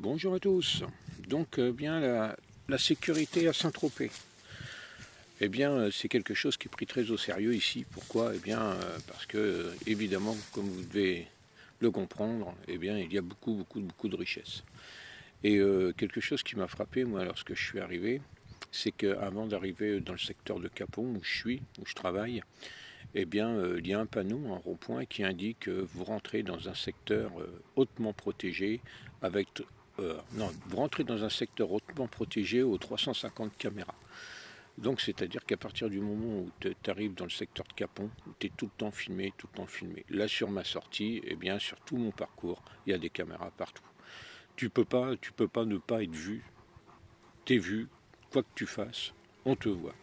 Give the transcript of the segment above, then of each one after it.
Bonjour à tous. Donc bien la sécurité à Saint-Tropez. Eh bien c'est quelque chose qui est pris très au sérieux ici. Pourquoi? Eh bien parce que évidemment, comme vous devez le comprendre, eh bien il y a beaucoup de richesses. Et quelque chose qui m'a frappé moi lorsque je suis arrivé, c'est qu'avant d'arriver dans le secteur de Capon où je travaille, eh bien il y a un panneau, un rond-point qui indique que vous rentrez dans un secteur hautement protégé avec non, vous rentrez dans un secteur hautement protégé aux 350 caméras. Donc c'est-à-dire qu'à partir du moment où tu arrives dans le secteur de Capon, tu es tout le temps filmé, tout le temps filmé. Là sur ma sortie, eh bien sur tout mon parcours, il y a des caméras partout. Tu peux pas ne pas être vu. T'es vu, quoi que tu fasses, on te voit.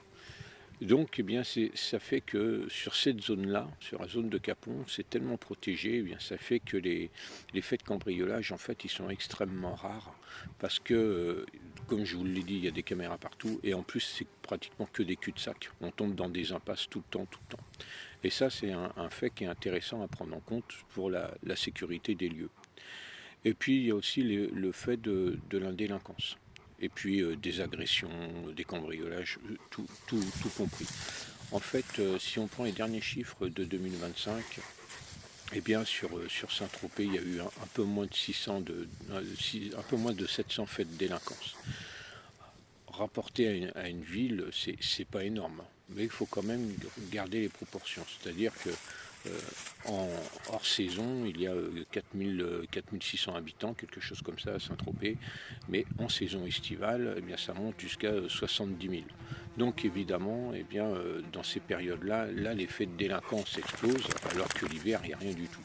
Donc, eh bien, ça fait que sur cette zone-là, sur la zone de Capon, c'est tellement protégé, eh bien, ça fait que les faits de cambriolage, en fait, ils sont extrêmement rares parce que, comme je vous l'ai dit, il y a des caméras partout et en plus, c'est pratiquement que des cul-de-sac. On tombe dans des impasses tout le temps, tout le temps. Et ça, c'est un fait qui est intéressant à prendre en compte pour la sécurité des lieux. Et puis, il y a aussi le fait de l'indélinquance. Et puis des agressions, des cambriolages, tout compris. En fait, si on prend les derniers chiffres de 2025, eh bien sur Saint-Tropez, il y a eu un peu moins de 600 un peu moins de 700 faits de délinquance. Rapporté à une ville, c'est pas énorme, mais il faut quand même garder les proportions. C'est-à-dire que en hors saison, il y a 4600 habitants, quelque chose comme ça à Saint-Tropez, mais en saison estivale, eh bien, ça monte jusqu'à 70 000. Donc évidemment, eh bien, dans ces périodes-là, les faits de délinquance explosent, alors que l'hiver, il n'y a rien du tout.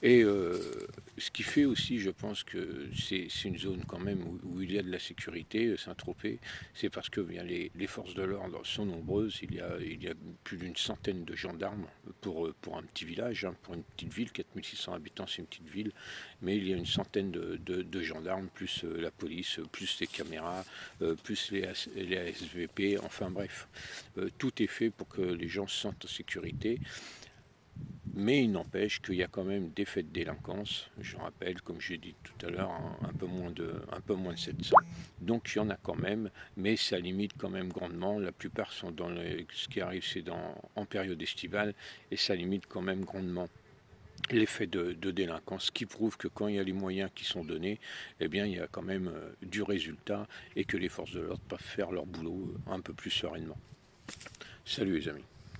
Et ce qui fait aussi, je pense que c'est une zone quand même où il y a de la sécurité, Saint-Tropez, c'est parce que bien, les forces de l'ordre sont nombreuses. Il y a plus d'une centaine de gendarmes pour un petit village, hein, pour une petite ville, 4600 habitants, c'est une petite ville, mais il y a une centaine de gendarmes, plus la police, plus les caméras, plus les ASVP, enfin bref. Tout est fait pour que les gens se sentent en sécurité. Mais il n'empêche qu'il y a quand même des faits de délinquance. Je rappelle, comme j'ai dit tout à l'heure, un peu moins de 700. Donc il y en a quand même, mais ça limite quand même grandement. La plupart sont ce qui arrive, c'est en période estivale, et ça limite quand même grandement les faits de délinquance, ce qui prouve que quand il y a les moyens qui sont donnés, eh bien il y a quand même du résultat et que les forces de l'ordre peuvent faire leur boulot un peu plus sereinement. Salut les amis.